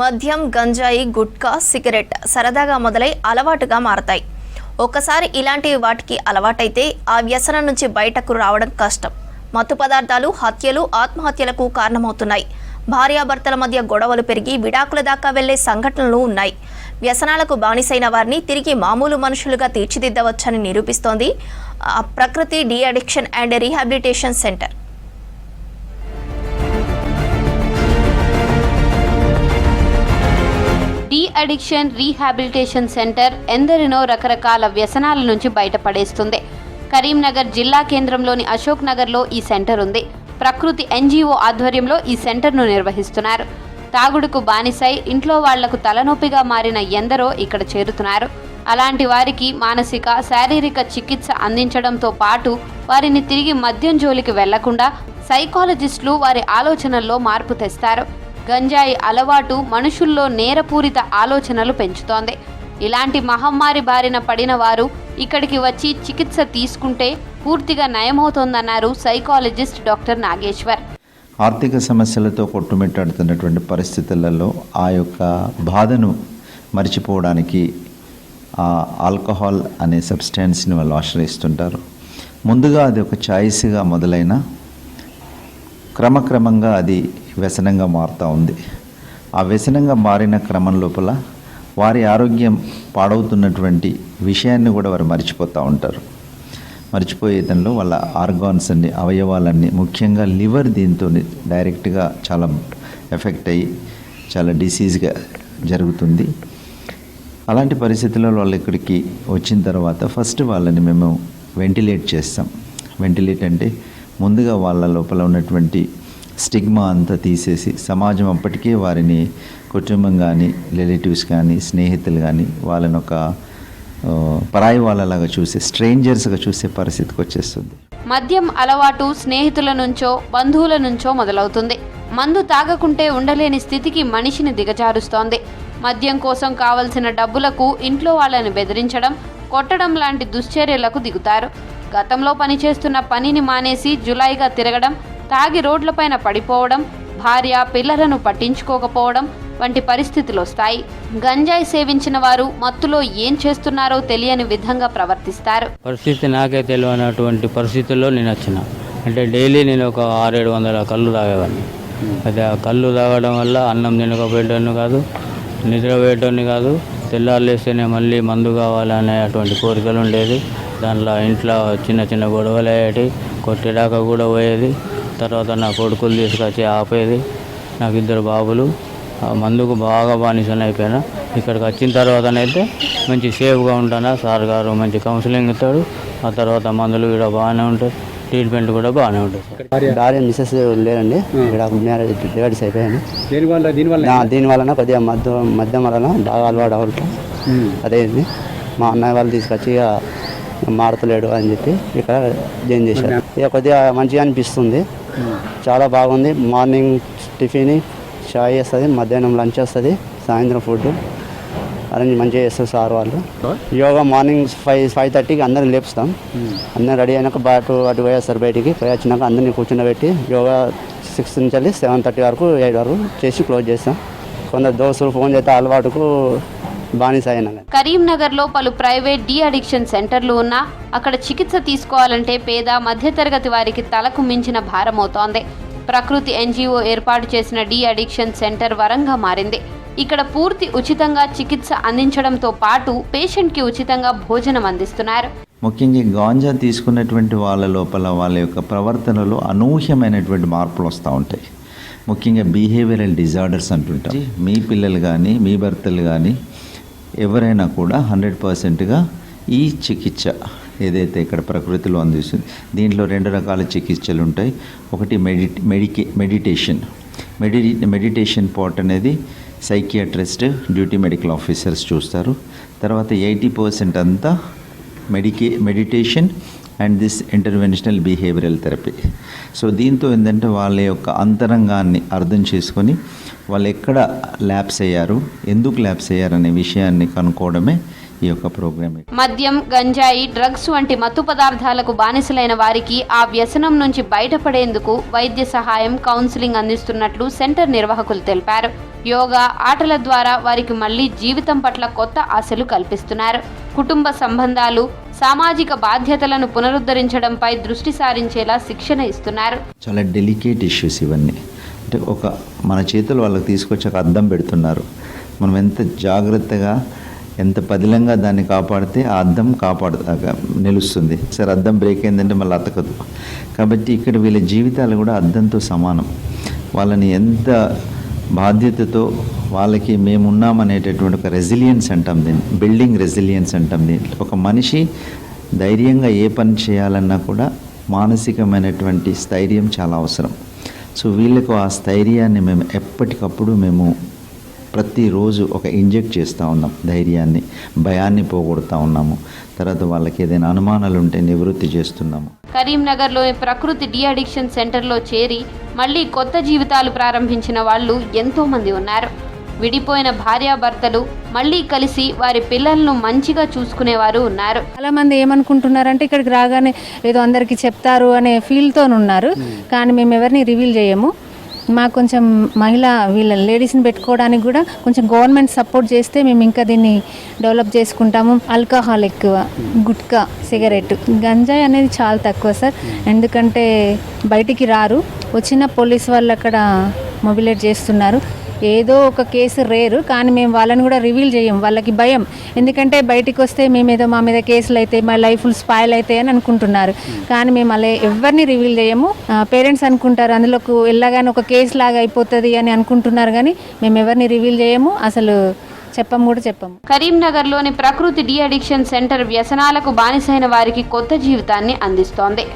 మద్యం, గంజాయి, గుట్కా, సిగరెట్ సరదాగా మొదలై అలవాటుగా మారతాయి. ఒక్కసారి ఇలాంటి వాటికి అలవాటైతే ఆ వ్యసనం నుంచి బయటకు రావడం కష్టం. మత్తు పదార్థాలు హత్యలు, ఆత్మహత్యలకు కారణమవుతున్నాయి. భార్యాభర్తల మధ్య గొడవలు పెరిగి విడాకుల దాకా వెళ్లే సంఘటనలు ఉన్నాయి. వ్యసనాలకు బానిసైన వారిని తిరిగి మామూలు మనుషులుగా తీర్చిదిద్దవచ్చని నిరూపిస్తోంది ప్రకృతి de addiction and rehabilitation centre. De addiction rehabilitation centre ఎందరినో రకరకాల వ్యసనాల నుంచి బయటపడేస్తుంది. కరీంనగర్ జిల్లా కేంద్రంలోని అశోక్ నగర్లో ఈ సెంటర్ ఉంది. ప్రకృతి ఎన్జిఓ ఆధ్వర్యంలో ఈ సెంటర్ను నిర్వహిస్తున్నారు. తాగుడుకు బానిసై ఇంట్లో వాళ్లకు తలనొప్పిగా మారిన ఎందరో ఇక్కడ చేరుతున్నారు. అలాంటి వారికి మానసిక, శారీరక చికిత్స అందించడంతో పాటు వారిని తిరిగి మద్యం జోలికి వెళ్లకుండా సైకాలజిస్టులు వారి ఆలోచనల్లో మార్పు తెస్తారు. గంజాయి అలవాటు మనుషుల్లో నేరపూరిత ఆలోచనలు పెంచుతోంది. ఇలాంటి మహమ్మారి బారిన పడిన వారు ఇక్కడికి వచ్చి చికిత్స తీసుకుంటే పూర్తిగా నయమవుతోందన్నారు సైకాలజిస్ట్ డాక్టర్ నాగేశ్వర్. ఆర్థిక సమస్యలతో కొట్టుమిట్టాడుతున్నటువంటి పరిస్థితులలో ఆ యొక్క బాధను మర్చిపోవడానికి ఆల్కహాల్ అనే సబ్స్టెన్స్ని వాళ్ళు ఆశ్రయిస్తుంటారు. ముందుగా అది ఒక చాయిస్గా మొదలైన క్రమక్రమంగా అది వ్యసనంగా మారుతూ ఉంది. ఆ వ్యసనంగా మారిన క్రమం లోపల వారి ఆరోగ్యం పాడవుతున్నటువంటి విషయాన్ని కూడా వారు మర్చిపోతూ ఉంటారు. మర్చిపోయేదంలో వాళ్ళ ఆర్గాన్స్ అన్ని, అవయవాలన్నీ, ముఖ్యంగా లివర్ దీంతో డైరెక్ట్గా చాలా ఎఫెక్ట్ అయ్యి చాలా డిసీజ్గా జరుగుతుంది. అలాంటి పరిస్థితుల్లో వాళ్ళు ఇక్కడికి వచ్చిన తర్వాత ఫస్ట్ వాళ్ళని మేము వెంటిలేట్ చేస్తాం. వెంటిలేట్ అంటే ముందుగా వాళ్ళ లోపల ఉన్నటువంటి స్టిగ్మా అంతా తీసేసి, సమాజం అప్పటికే వారిని కుటుంబం కానీ, రిలేటివ్స్ కానీ, స్నేహితులు కానీ వాళ్ళని ఒక పరాయి వాళ్ళలాగా చూసే, స్ట్రేంజర్స్గా చూసే పరిస్థితికి వచ్చేస్తుంది. మద్యం అలవాటు స్నేహితుల నుంచో బంధువుల నుంచో మొదలవుతుంది. మందు తాగకుంటే ఉండలేని స్థితికి మనిషిని దిగజారుస్తోంది. మద్యం కోసం కావలసిన డబ్బులకు ఇంట్లో వాళ్ళని బెదిరించడం, కొట్టడం లాంటి దుశ్చర్యలకు దిగుతారు. గతంలో పనిచేస్తున్న పనిని మానేసి జులాయిగా తిరగడం, తాగి రోడ్లపైన పడిపోవడం, భార్య పిల్లలను పట్టించుకోకపోవడం వంటి పరిస్థితులు వస్తాయి. గంజాయి సేవించిన వారు మత్తులో ఏం చేస్తున్నారో తెలియని విధంగా ప్రవర్తిస్తారు. పరిస్థితి నాకే తెలియనటువంటి పరిస్థితుల్లో నేను వచ్చిన, అంటే డైలీ నేను ఒక 600-700 కళ్ళు తాగేవాడిని. అయితే ఆ కళ్ళు తాగడం వల్ల అన్నం తినకపోయేటోని కాదు, నిద్రపోయేటోని కాదు. తెల్లారులేస్తేనే మళ్ళీ మందు కావాలనే అటువంటి కోరికలు ఉండేది. దాంట్లో ఇంట్లో చిన్న చిన్న గొడవలు అయ్యేటి, కొట్టేదాకా కూడా పోయేది. తర్వాత నా కొడుకులు తీసుకొచ్చి ఆపేది. నాకు 2 బాబులు. ఆ మందుకు బాగా బానిసన అయిపోయినా. ఇక్కడికి వచ్చిన తర్వాతనైతే మంచి సేఫ్గా ఉంటాను. సార్ గారు మంచి కౌన్సిలింగ్ ఇస్తాడు. ఆ తర్వాత మందులు కూడా బాగానే ఉంటాయి, ట్రీట్మెంట్ కూడా బాగానే ఉంటుంది. భార్య మిస్సెస్ లేరండి, ఇక్కడ మ్యారేజ్ డివైడ్స్ అయిపోయాను. దీనివల్ల కొద్దిగా మద్యం వలన బాగా అలవాటు అవుతాం. అదేంది మా అన్నయ్య వాళ్ళు తీసుకొచ్చి ఇక మారతలేడు అని చెప్పి ఇక్కడ జాయిన్ చేశారు. ఇక కొద్దిగా మంచిగా అనిపిస్తుంది, చాలా బాగుంది. మార్నింగ్ టిఫిన్ చాయ్ వస్తుంది, మధ్యాహ్నం లంచ్ వస్తుంది, సాయంత్రం ఫుడ్ అరేంజ్ మంచిగా చేస్తారు సార్ వాళ్ళు. యోగా మార్నింగ్ 5:30కి అందరిని లేపుస్తాం. అందరం రెడీ అయినాక అటు పోయేస్తారు. బయటికి పోయి వచ్చినాక అందరినీ కూర్చుండబెట్టి యోగా 6 నుంచి 7:30 వరకు 8 వరకు చేసి క్లోజ్ చేస్తాం. కొందరు దోస్తులు ఫోన్ చేస్తే అలవాటుకు బానిస అయినా. కరీంనగర్లో పలు ప్రైవేట్ డి అడిక్షన్ సెంటర్లు ఉన్నా అక్కడ చికిత్స తీసుకోవాలంటే పేద మధ్యతరగతి వారికి తలకు మించిన భారమవుతోంది. ప్రకృతి ఎన్జిఓ ఏర్పాటు చేసిన డి అడిక్షన్ సెంటర్ వరంగా మారింది. ఇక్కడ పూర్తి ఉచితంగా చికిత్స అందించడంతో పాటు పేషెంట్కి ఉచితంగా భోజనం అందిస్తున్నారు. ముఖ్యంగా గాంజా తీసుకున్నటువంటి వాళ్ళ లోపల వాళ్ళ యొక్క ప్రవర్తనలో అనూహ్యమైనటువంటి మార్పులు వస్తూ ఉంటాయి. ముఖ్యంగా బిహేవియరల్ డిజార్డర్స్ అంటుంటాం. మీ పిల్లలు కానీ, మీ భర్తలు కానీ ఎవరైనా కూడా 100%గా ఈ చికిత్స ఏదైతే ఇక్కడ ప్రకృతిలో అందిస్తుంది, దీంట్లో 2 రకాల చికిత్సలు ఉంటాయి. ఒకటి మెడిటేషన్ పార్ట్ అనేది సైకియాట్రిస్ట్, డ్యూటీ మెడికల్ ఆఫీసర్స్ చూస్తారు. తర్వాత 80% అంతా meditation and this interventional behavioural therapy. So దీంతో ఏంటంటే వాళ్ళ యొక్క అంతరంగాన్ని అర్థం చేసుకొని వాళ్ళు ఎక్కడ ల్యాప్స్ అయ్యారు, ఎందుకు ల్యాప్స్ అయ్యారు అనే విషయాన్ని కనుక్కోవడమే ఈ యొక్క ప్రోగ్రామ్. మద్యం, గంజాయి, డ్రగ్స్ వంటి మత్తు పదార్థాలకు బానిసలైన వారికి ఆ వ్యసనం నుంచి బయటపడేందుకు వైద్య సహాయం, కౌన్సిలింగ్ అందిస్తున్నట్లు సెంటర్ నిర్వాహకులు తెలిపారు. యోగా, ఆటల ద్వారా వారికి మళ్లీ జీవితం పట్ల కొత్త ఆశలు కల్పిస్తున్నారు. కుటుంబ సంబంధాలు, సామాజిక బాధ్యతలను పునరుద్ధరించడంపై దృష్టి సారించేలా శిక్షణ ఇస్తున్నారు. చాలా డెలికేట్ ఇష్యూస్ ఇవన్నీ. అంటే మన చేతులు వాళ్ళకి తీసుకొచ్చాక అద్దం పెడుతున్నారు. మనం ఎంత జాగ్రత్తగా, ఎంత పదిలంగా దాన్ని కాపాడితే ఆ అద్దం నిలుస్తుంది. సరే, అద్దం బ్రేక్ అయిందంటే మళ్ళీ అతకదు. కాబట్టి ఇక్కడ వీళ్ళ జీవితాలు కూడా అద్దంతో సమానం. వాళ్ళని ఎంత బాధ్యతతో వాళ్ళకి మేమున్నామనేటటువంటి ఒక రెసిలియన్స్ అంటాం దీన్ని, బిల్డింగ్ రెసిలియన్స్ అంటాం దీంట్లో. ఒక మనిషి ధైర్యంగా ఏ పని చేయాలన్నా కూడా మానసికమైనటువంటి స్థైర్యం చాలా అవసరం. సో వీళ్ళకు ఆ స్థైర్యాన్ని మేము ఎప్పటికప్పుడు ప్రతిరోజు ఒక ఇంజెక్ట్ చేస్తూ ఉన్నాం. ధైర్యాన్ని, భయాన్ని పోగొడుతూ ఉన్నాము. తర్వాత వాళ్ళకి ఏదైనా అనుమానాలు ఉంటే నివృత్తి చేస్తున్నాము. కరీంనగర్లోని ప్రకృతి డి అడిక్షన్ సెంటర్లో చేరి మళ్లీ కొత్త జీవితాలు ప్రారంభించిన వాళ్ళు ఎంతో మంది ఉన్నారు. విడిపోయిన భార్యాభర్తలు మళ్లీ కలిసి వారి పిల్లలను మంచిగా చూసుకునేవారు ఉన్నారు. చాలా మంది ఏమనుకుంటున్నారంటే ఇక్కడికి రాగానే ఏదో అందరికీ చెప్తారు అనే ఫీల్తో ఉన్నారు. కానీ మేము ఎవరిని రివీల్ చేయము. మాకు కొంచెం వీళ్ళ లేడీస్ని పెట్టుకోవడానికి కూడా కొంచెం గవర్నమెంట్ సపోర్ట్ చేస్తే మేము ఇంకా దీన్ని డెవలప్ చేసుకుంటాము. ఆల్కహాల్ ఎక్కువ, గుట్కా, సిగరెట్, గంజాయి అనేది చాలా తక్కువ సార్. ఎందుకంటే బయటికి రారు, వచ్చిన పోలీస్ వాళ్ళు అక్కడ మొబిలైట్ చేస్తున్నారు. ఏదో ఒక కేసు రేరు, కానీ మేము వాళ్ళని కూడా రివీల్ చేయం. వాళ్ళకి భయం, ఎందుకంటే బయటికి వస్తే మేమేదో మా మీద కేసులు అయితే మా లైఫ్లు స్పాయిల్ అవుతాయి అని అనుకుంటున్నారు. కానీ మేము అలా ఎవరిని రివీల్ చేయము. పేరెంట్స్ అనుకుంటారు అందులోకి వెళ్ళగానే ఒక కేసు లాగా అయిపోతుంది అని అనుకుంటున్నారు, కానీ మేము ఎవరిని రివీల్ చేయము, అసలు చెప్పము. కరీంనగర్లోని ప్రకృతి డి అడిక్షన్ సెంటర్ వ్యసనాలకు బానిసైన వారికి కొత్త జీవితాన్ని అందిస్తోంది.